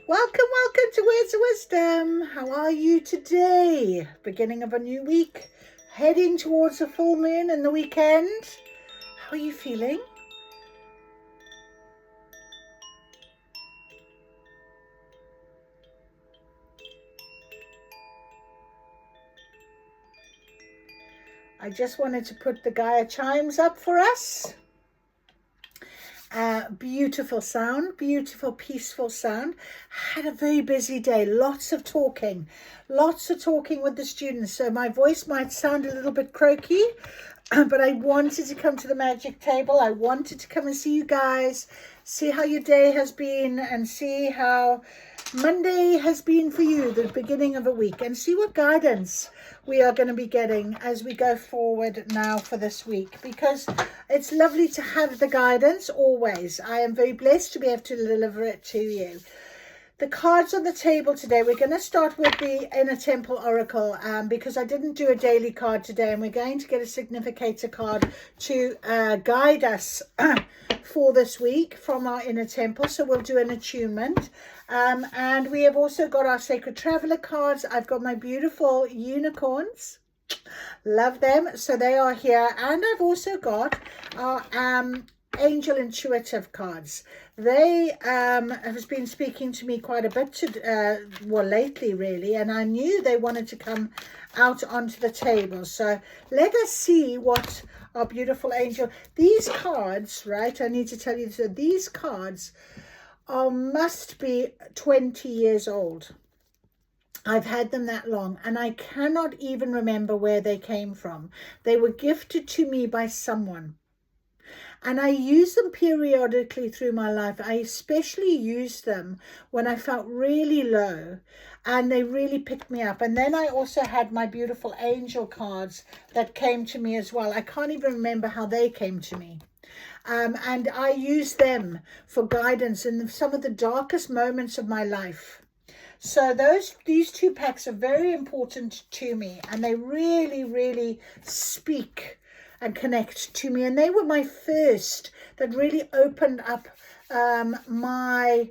Welcome to Words of Wisdom. How are you today? Beginning of a new week, heading towards the full moon and the weekend. How are you feeling? I just wanted to put the Gaia chimes up for us. Beautiful sound, beautiful, peaceful sound. Had a very busy day, lots of talking with the students. So my voice might sound a little bit croaky, but I wanted to come to the magic table. I wanted to come and see you guys, see how your day has been, and see how Monday has been for you, the beginning of a week, and see what guidance we are going to be getting as we go forward now for this week, because it's lovely to have the guidance always. I am very blessed to be able to deliver it to you. The cards on the table today, we're going to start with the Inner Temple Oracle because I didn't do a daily card today, and we're going to get a significator card to guide us for this week from our Inner Temple. So we'll do an attunement. And we have also got our Sacred Traveler cards. I've got my beautiful unicorns. Love them. So they are here. And I've also got our Angel Intuitive cards. They have been speaking to me quite a bit lately really, and I knew they wanted to come out onto the table. So let us see what our beautiful angel, these cards, right, I need to tell you, so these cards must be 20 years old. I've had them that long, and I cannot even remember where they came from. They were gifted to me by someone, and I use them periodically through my life. I especially used them when I felt really low, and they really picked me up. And then I also had my beautiful angel cards that came to me as well. I can't even remember how they came to me. And I use them for guidance in some of the darkest moments of my life. So these two packs are very important to me, and they really, really speak and connect to me. And they were my first that really opened up my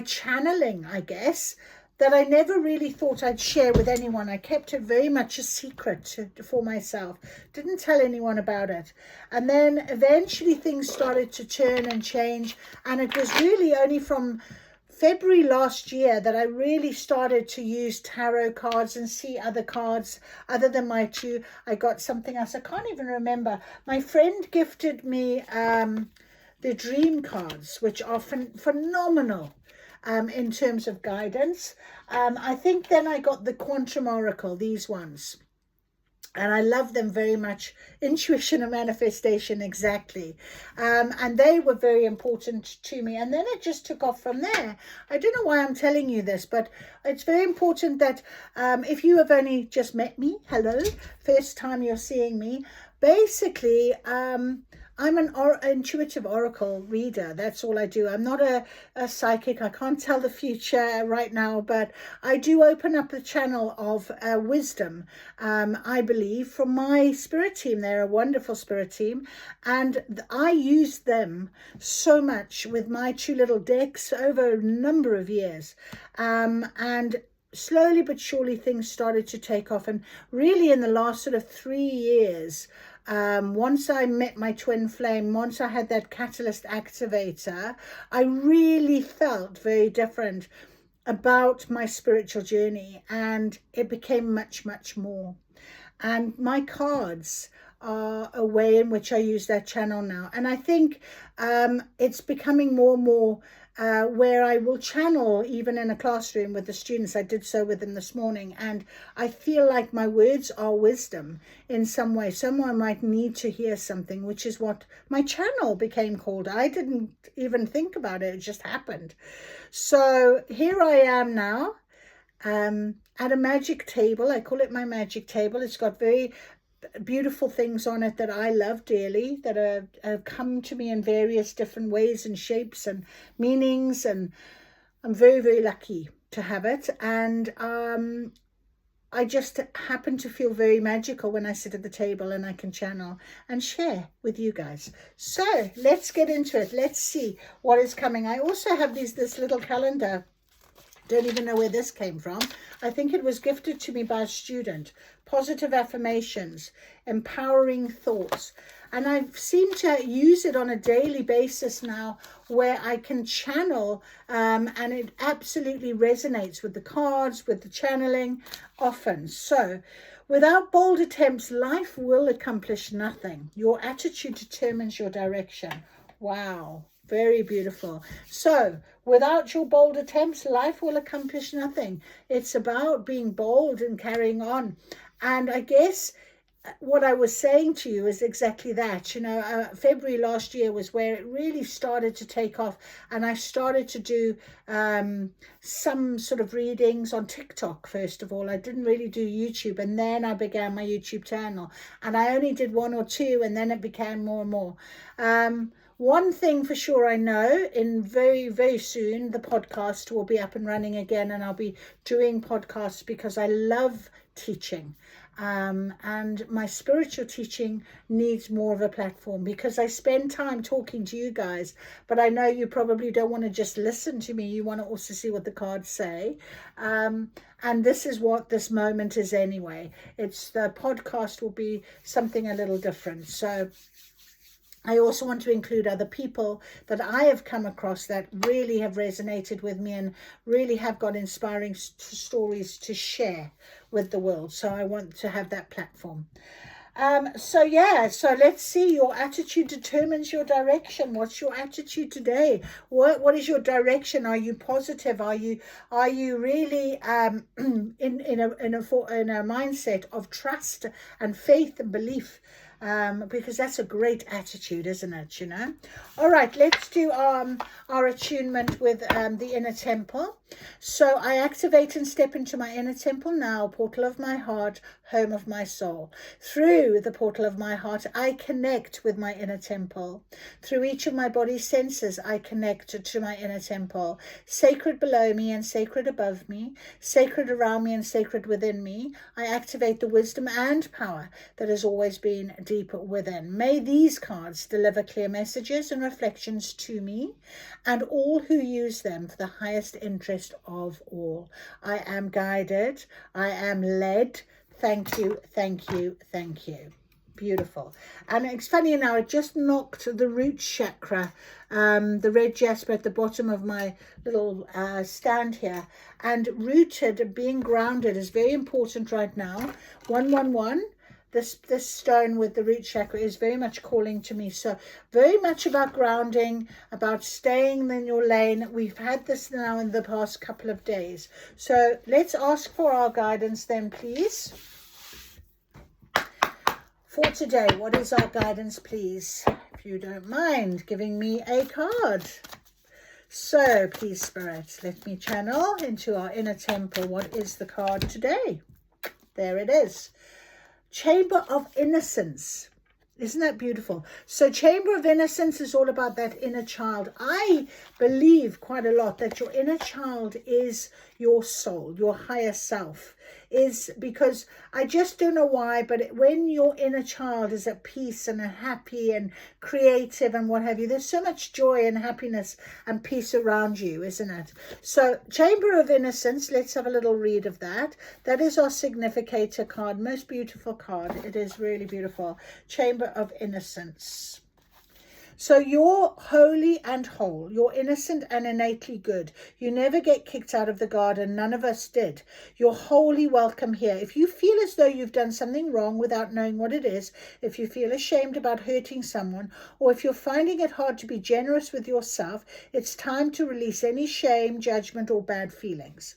channeling, I guess, that I never really thought I'd share with anyone. I kept it very much a secret for myself. Didn't tell anyone about it. And then eventually things started to turn and change. And it was really only from February last year that I really started to use tarot cards and see other cards other than my two. I got something else. I can't even remember. My friend gifted me the dream cards, which are phenomenal. In terms of guidance. I think then I got the Quantum Oracle, these ones. And I love them very much. Intuition and manifestation, exactly. And they were very important to me. And then it just took off from there. I don't know why I'm telling you this, but it's very important that if you have only just met me, hello, first time you're seeing me, basically, I'm an intuitive oracle reader. That's all I do. I'm not a psychic. I can't tell the future right now, but I do open up the channel of wisdom, I believe, from my spirit team. They're a wonderful spirit team, and I use them so much with my two little decks over a number of years. And slowly but surely things started to take off, and really in the last sort of 3 years, once I met my twin flame, once I had that catalyst activator, I really felt very different about my spiritual journey, and it became much, much more. And my cards are a way in which I use that channel now. And I think it's becoming more and more where I will channel even in a classroom with the students. I did so with them this morning, and I feel like my words are wisdom in some way. Someone might need to hear something, which is what my channel became called. I didn't even think about it. It just happened. So here I am now at a magic table. I call it my magic table. It's got very beautiful things on it that I love dearly, that have come to me in various different ways and shapes and meanings, and I'm very, very lucky to have it. And I just happen to feel very magical when I sit at the table and I can channel and share with you guys. So let's get into it. Let's see what is coming. I also have this little calendar Don't even know where this came from. I think it was gifted to me by a student. Positive affirmations, empowering thoughts. And I seem to use it on a daily basis now, where I can channel, and it absolutely resonates with the cards, with the channeling often. So, without bold attempts, life will accomplish nothing. Your attitude determines your direction. Wow. Very beautiful. So, without your bold attempts, life will accomplish nothing. It's about being bold and carrying on. And I guess what I was saying to you is exactly that. You know, February last year was where it really started to take off, and I started to do some sort of readings on TikTok. First of all, I didn't really do YouTube, and then I began my YouTube channel, and I only did 1 or 2, and then it became more and more. One thing for sure I know, in very, very soon, the podcast will be up and running again, and I'll be doing podcasts because I love teaching. And my spiritual teaching needs more of a platform, because I spend time talking to you guys, but I know you probably don't want to just listen to me. You want to also see what the cards say. And this is what this moment is anyway. The podcast will be something a little different. So I also want to include other people that I have come across that really have resonated with me and really have got inspiring stories to share with the world. So I want to have that platform. So let's see. Your attitude determines your direction. What's your attitude today? What is your direction? Are you positive? Are you really in a mindset of trust and faith and belief? Because that's a great attitude, isn't it? You know. All right, let's do our attunement with the inner temple. So I activate and step into my inner temple now, portal of my heart, home of my soul. Through the portal of my heart, I connect with my inner temple. Through each of my body senses, I connect to my inner temple. Sacred below me and sacred above me, sacred around me and sacred within me, I activate the wisdom and power that has always been deep within. May these cards deliver clear messages and reflections to me and all who use them for the highest interest of all. I am guided. I am led. Thank you, thank you, thank you. Beautiful. And it's funny now, it just knocked the root chakra, the red jasper at the bottom of my little stand here. And rooted, being grounded, is very important right now. 111. This stone with the root chakra is very much calling to me. So very much about grounding, about staying in your lane. We've had this now in the past couple of days. So let's ask for our guidance then, please. For today, what is our guidance, please? If you don't mind giving me a card. So please, Spirit, let me channel into our inner temple. What is the card today? There it is. Chamber of Innocence. Isn't that beautiful? So Chamber of Innocence is all about that inner child. I believe quite a lot that your inner child is your soul, your higher self. Is because I just don't know why, but when your inner child is at peace and happy and creative and what have you, there's so much joy and happiness and peace around you, isn't it? So Chamber of Innocence, let's have a little read of that. That is our significator card. Most beautiful card. It is really beautiful. Chamber of Innocence. So you're holy and whole. You're innocent and innately good. You never get kicked out of the garden. None of us did. You're wholly welcome here. If you feel as though you've done something wrong without knowing what it is, if you feel ashamed about hurting someone, or if you're finding it hard to be generous with yourself, it's time to release any shame, judgment, or bad feelings.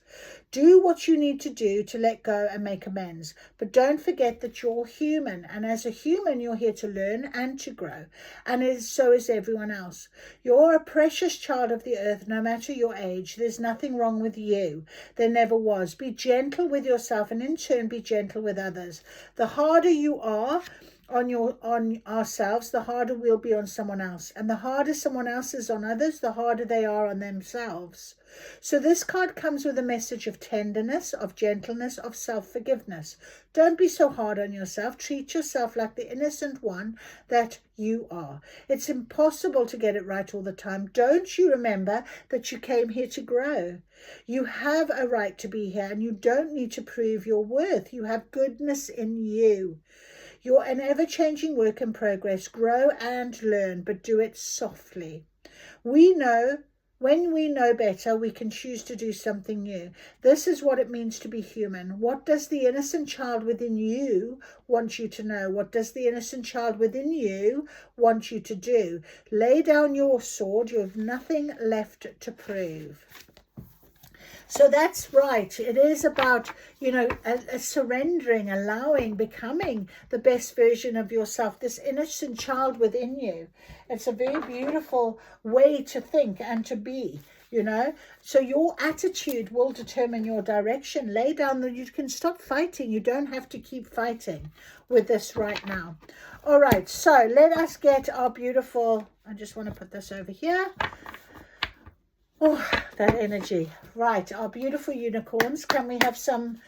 Do what you need to do to let go and make amends. But don't forget that you're human. And as a human, you're here to learn and to grow. And so is everyone else. You're a precious child of the earth, no matter your age. There's nothing wrong with you. There never was. Be gentle with yourself and in turn be gentle with others. The harder you are on ourselves, the harder we'll be on someone else. And the harder someone else is on others, the harder they are on themselves. So this card comes with a message of tenderness, of gentleness, of self-forgiveness. Don't be so hard on yourself. Treat yourself like the innocent one that you are. It's impossible to get it right all the time. Don't you remember that you came here to grow? You have a right to be here, and you don't need to prove your worth. You have goodness in you. You're an ever-changing work in progress. Grow and learn, but do it softly. We know when we know better, we can choose to do something new. This is what it means to be human. What does the innocent child within you want you to know? What does the innocent child within you want you to do? Lay down your sword. You have nothing left to prove. So that's right. It is about, a surrendering, allowing, becoming the best version of yourself, this innocent child within you. It's a very beautiful way to think and to be, So your attitude will determine your direction. Lay down that you can stop fighting. You don't have to keep fighting with this right now. All right, so let us get our beautiful, I just want to put this over here. Oh, that energy. Right, our beautiful unicorns. Can we have some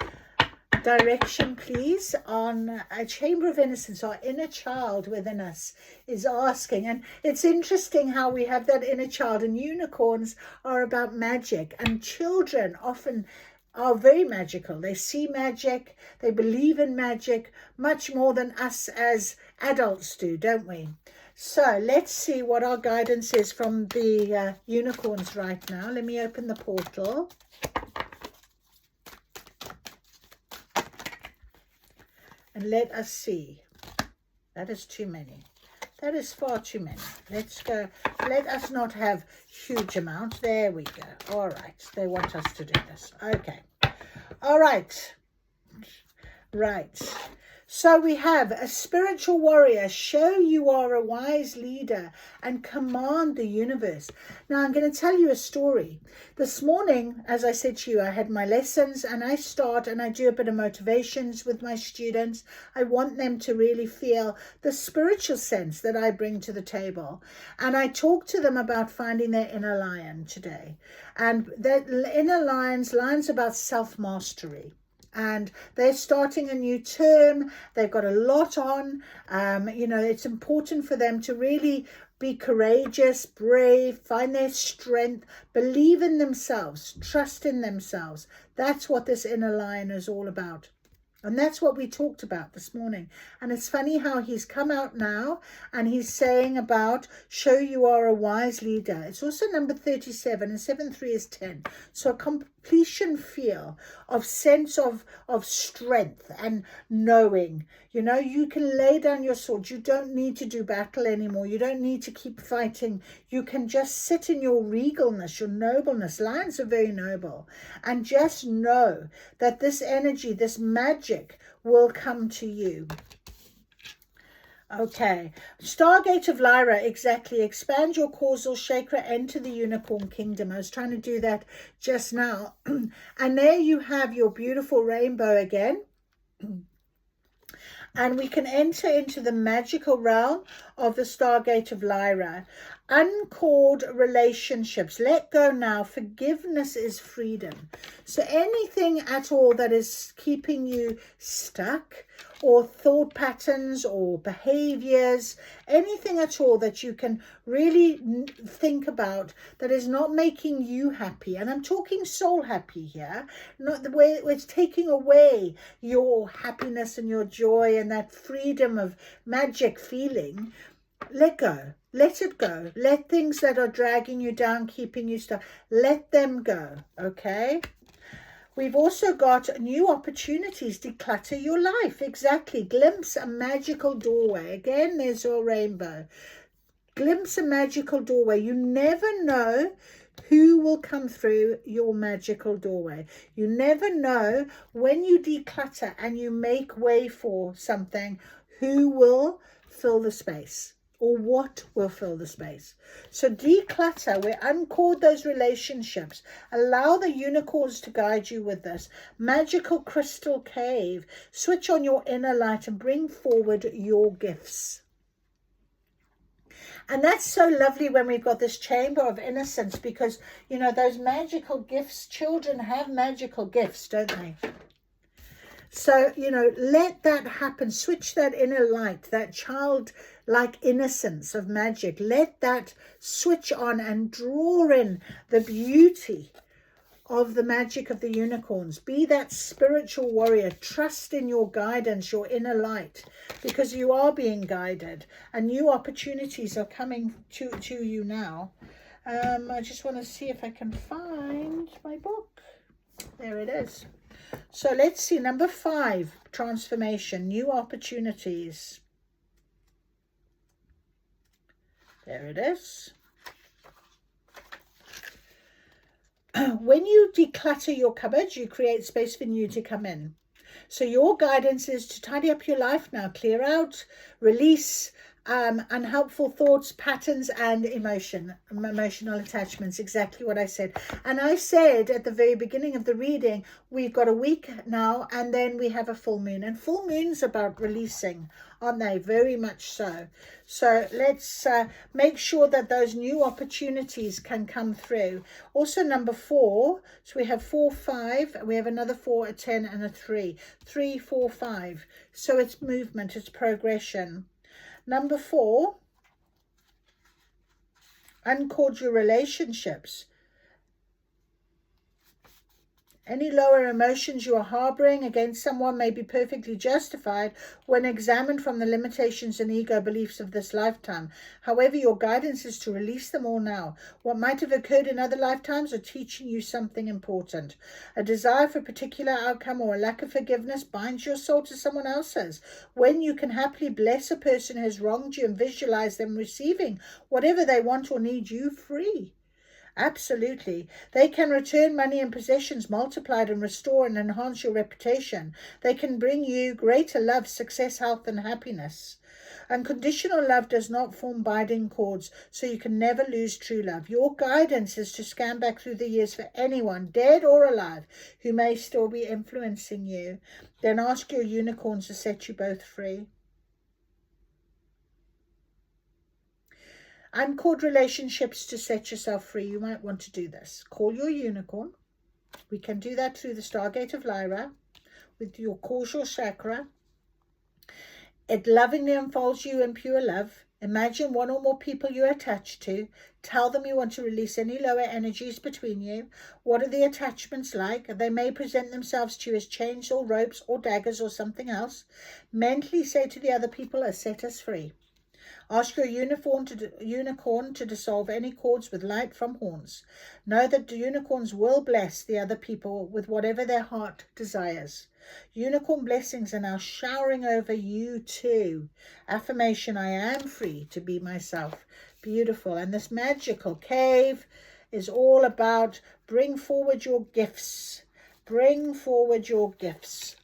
direction, please, on a chamber of innocence? Our inner child within us is asking. And it's interesting how we have that inner child, and unicorns are about magic. And children often are very magical. They see magic. They believe in magic much more than us as adults do, don't we? So let's see what our guidance is from the unicorns right now. Let me open the portal. And let us see. That is too many. That is far too many. Let's go. Let us not have huge amounts. There we go. All right. They want us to do this. Okay. All right. Right. So we have a spiritual warrior. Show you are a wise leader and command the universe. Now I'm going to tell you a story. This morning, as I said to you, I had my lessons, and I start and I do a bit of motivations with my students. I want them to really feel the spiritual sense that I bring to the table. And I talk to them about finding their inner lion today. And that inner lion's about self-mastery. And they're starting a new term. They've got a lot on. It's important for them to really be courageous, brave, find their strength, believe in themselves, trust in themselves. That's what this inner lion is all about. And that's what we talked about this morning. And it's funny how he's come out now and he's saying about show you are a wise leader. It's also number 37, and 7-3 is 10. So a completion feel of sense of strength and knowing. You can lay down your sword. You don't need to do battle anymore. You don't need to keep fighting. You can just sit in your regalness, your nobleness. Lions are very noble. And just know that this energy, this magic will come to you. Okay, Stargate of Lyra, exactly. Expand your causal chakra, enter the unicorn kingdom. I was trying to do that just now. And there you have your beautiful rainbow again. And we can enter into the magical realm of the Stargate of Lyra. Uncalled relationships. Let go now. Forgiveness is freedom. So anything at all that is keeping you stuck, or thought patterns or behaviors, anything at all that you can really think about that is not making you happy. And I'm talking soul happy here, not the way it's taking away your happiness and your joy and that freedom of magic feeling. Let go. Let it go. Let things that are dragging you down, keeping you stuck, let them go. Okay? We've also got new opportunities. Declutter your life. Exactly. Glimpse a magical doorway. Again, there's your rainbow. Glimpse a magical doorway. You never know who will come through your magical doorway. You never know when you declutter and you make way for something, who will fill the space. Or what will fill the space. So declutter, we uncord those relationships. Allow the unicorns to guide you with this. Magical crystal cave. Switch on your inner light and bring forward your gifts. And that's so lovely when we've got this chamber of innocence, because, you know, those magical gifts, children have magical gifts, don't they? So, you know, let that happen. Switch that inner light, that childlike innocence of magic. Let that switch on and draw in the beauty of the magic of the unicorns. Be that spiritual warrior. Trust in your guidance, your inner light, because you are being guided and new opportunities are coming to you now. I just want to see if I can find my book. There it is. So let's see, number 5, transformation, new opportunities. There it is. When you declutter your cupboard, you create space for new to come in. So your guidance is to tidy up your life now, clear out, release unhelpful thoughts, patterns, and emotional attachments. Exactly what I said. And I said at the very beginning of the reading, we've got a week now, and then we have a full moon. And full moon's about releasing, aren't they? Very much so. So let's make sure that those new opportunities can come through. Also, number 4. So we have 4, 5. We have another 4, a 10, and a 3. 3, 4, 5. So it's movement. It's progression. Number 4, uncordial relationships. Any lower emotions you are harboring against someone may be perfectly justified when examined from the limitations and ego beliefs of this lifetime. However, your guidance is to release them all now. What might have occurred in other lifetimes are teaching you something important. A desire for a particular outcome or a lack of forgiveness binds your soul to someone else's. When you can happily bless a person who has wronged you and visualize them receiving whatever they want or need, you free. Absolutely. They can return money and possessions multiplied and restore and enhance your reputation. They can bring you greater love, success, health, and happiness. Unconditional love does not form binding cords, so you can never lose true love. Your guidance is to scan back through the years for anyone, dead or alive, who may still be influencing you. Then ask your unicorns to set you both free. Uncord relationships to set yourself free. You might want to do this. Call your unicorn. We can do that through the Stargate of Lyra with your causal chakra. It lovingly unfolds you in pure love. Imagine one or more people you're attached to. Tell them you want to release any lower energies between you. What are the attachments like? They may present themselves to you as chains or ropes or daggers or something else. Mentally say to the other people, set us free. Ask your unicorn to dissolve any cords with light from horns. Know that the unicorns will bless the other people with whatever their heart desires. Unicorn blessings are now showering over you too. Affirmation, I am free to be myself. Beautiful. And this magical cave is all about bring forward your gifts. Bring forward your gifts.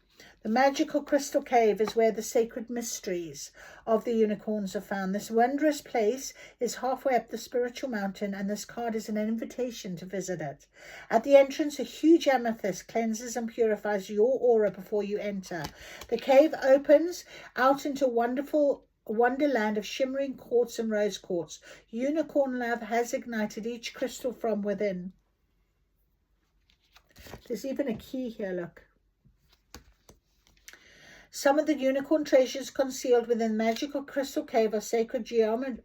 The magical crystal cave is where the sacred mysteries of the unicorns are found. This wondrous place is halfway up the spiritual mountain, and this card is an invitation to visit it. At the entrance, a huge amethyst cleanses and purifies your aura before you enter. The cave opens out into wonderful wonderland of shimmering quartz and rose quartz. Unicorn love has ignited each crystal from within. There's even a key here, look. Some of the unicorn treasures concealed within the magical crystal cave are sacred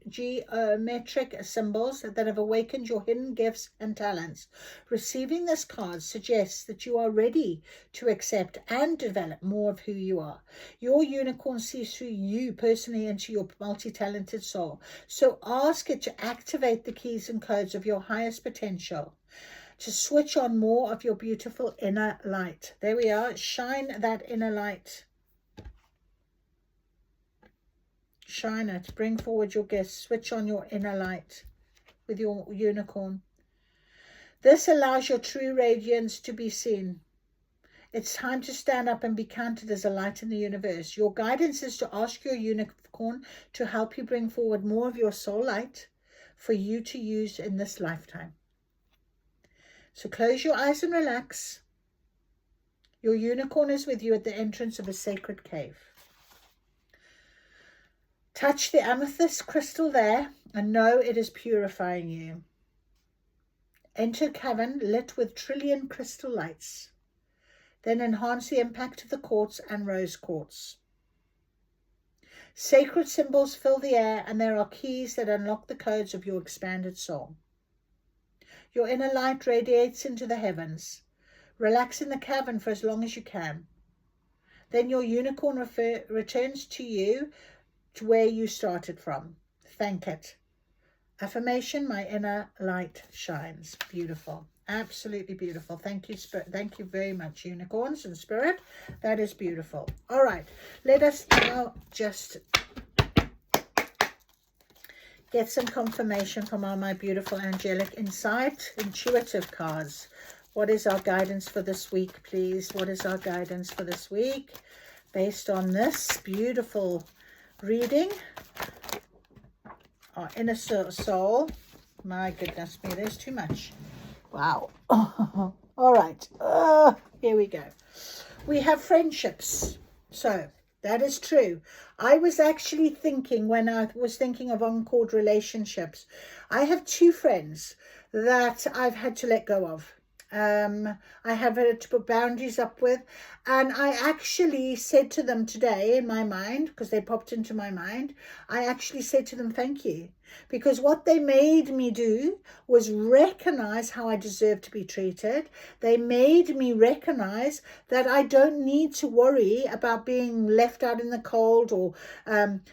geometric symbols that have awakened your hidden gifts and talents. Receiving this card suggests that you are ready to accept and develop more of who you are. Your unicorn sees through you personally into your multi-talented soul. So ask it to activate the keys and codes of your highest potential, to switch on more of your beautiful inner light. There we are. Shine that inner light. Shine it. Bring forward your gifts. Switch on your inner light with your unicorn. This allows your true radiance to be seen. It's time to stand up and be counted as a light in the universe. Your guidance is to ask your unicorn to help you bring forward more of your soul light for you to use in this lifetime. So close your eyes and relax. Your unicorn is with you at the entrance of a sacred cave. Touch the amethyst crystal there and know it is purifying you. Enter cavern lit with trillion crystal lights. Then enhance the impact of the quartz and rose quartz. Sacred symbols fill the air, and there are keys that unlock the codes of your expanded soul. Your inner light radiates into the heavens. Relax in the cavern for as long as you can. Then your unicorn returns to you, to where you started from. Thank it. Affirmation, my inner light shines. Beautiful. Absolutely beautiful. Thank you, Spirit. Thank you very much, unicorns and Spirit. That is beautiful. All right. Let us now just get some confirmation from all my beautiful angelic insight, intuitive cards. What is our guidance for this week, please? What is our guidance for this week? Based on this beautiful reading. Our inner soul. My goodness me, there's too much. Wow. All right. Here we go. We have friendships. So that is true. I was actually thinking, when I was thinking of on-called relationships, I have 2 friends that I've had to let go of. I have had to put boundaries up with, and I actually said to them today in my mind, because they popped into my mind, I actually said to them, thank you, because what they made me do was recognize how I deserve to be treated. They made me recognize that I don't need to worry about being left out in the cold, or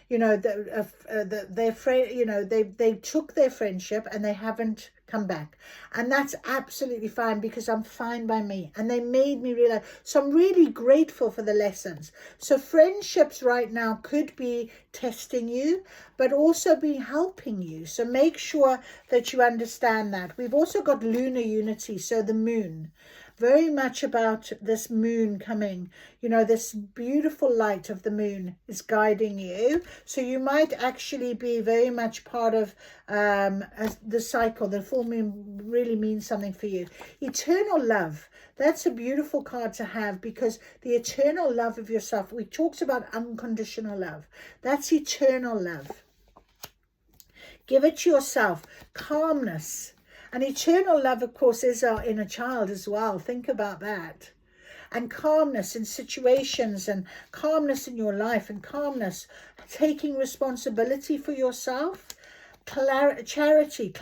you know, their friend, you know, they took their friendship and they haven't come back, and that's absolutely fine, because I'm fine by me, and they made me realize. So I'm really grateful for the lessons. So friendships right now could be testing you, but also be helping you. So make sure that you understand that. We've also got lunar unity, so the moon, very much about this moon coming, you know, this beautiful light of the moon is guiding you. So you might actually be very much part of the cycle. The full moon really means something for you. Eternal love. That's a beautiful card to have, because the eternal love of yourself, we talked about unconditional love. That's eternal love. Give it to yourself. Calmness. And eternal love, of course, is our inner child as well. Think about that. And calmness in situations, and calmness in your life, and calmness, taking responsibility for yourself. Charity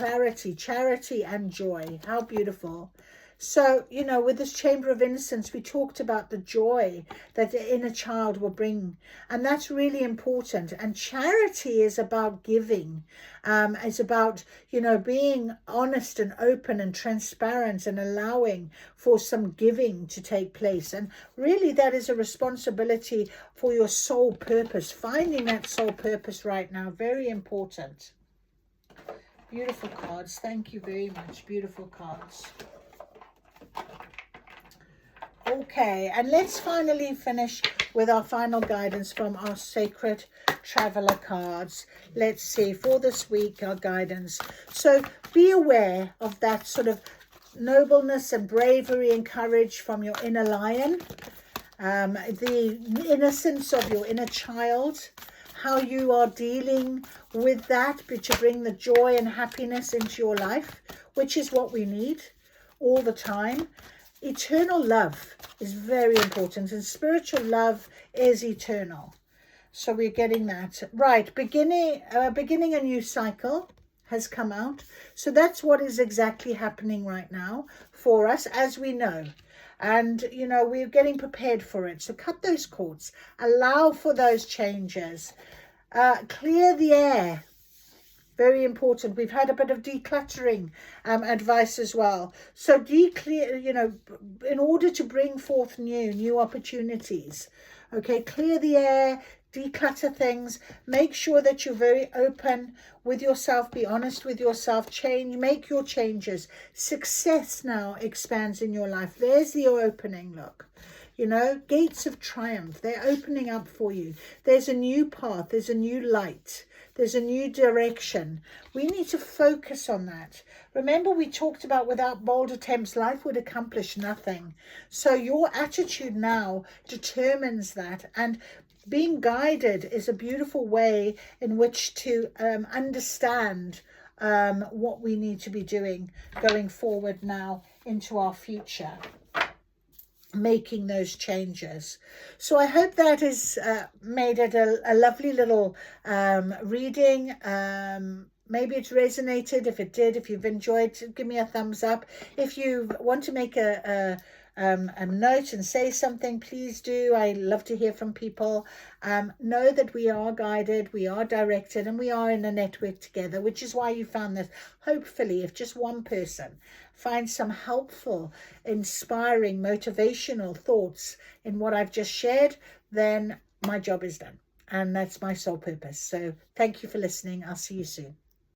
and joy. How beautiful. So, you know, with this Chamber of Innocence, we talked about the joy that the inner child will bring. And that's really important. And charity is about giving. It's about, you know, being honest and open and transparent, and allowing for some giving to take place. And really that is a responsibility for your soul purpose. Finding that soul purpose right now, very important. Beautiful cards. Thank you very much. Beautiful cards. Okay, and let's finally finish with our final guidance from our Sacred Traveler cards. Let's see, for this week, our guidance. So be aware of that sort of nobleness and bravery and courage from your inner lion, the innocence of your inner child, how you are dealing with that, but to bring the joy and happiness into your life, which is what we need all the time. Eternal love is very important, and spiritual love is eternal. So we're getting that right. Beginning a new cycle has come out. So that's what is exactly happening right now for us, as we know. And, you know, we're getting prepared for it. So cut those cords. Allow for those changes. Clear the air. Very important. We've had a bit of decluttering advice as well. So declear, you know, in order to bring forth new opportunities. Okay, clear the air, declutter things. Make sure that you're very open with yourself. Be honest with yourself. Make your changes. Success now expands in your life. There's the opening, look. You know, gates of triumph, they're opening up for you. There's a new path. There's a new light. There's a new direction. We need to focus on that. Remember, we talked about without bold attempts, life would accomplish nothing. So your attitude now determines that. And being guided is a beautiful way in which to understand what we need to be doing going forward now into our future, making those changes. So I hope that has made it a lovely little reading. Maybe it's resonated. If it did, if you've enjoyed, give me a thumbs up. If you want to make a note and say something, please do. I love to hear from people. Know that we are guided, we are directed, and we are in a network together, which is why you found this. Hopefully, if just one person finds some helpful, inspiring, motivational thoughts in what I've just shared, then my job is done. And that's my sole purpose. So thank you for listening. I'll see you soon.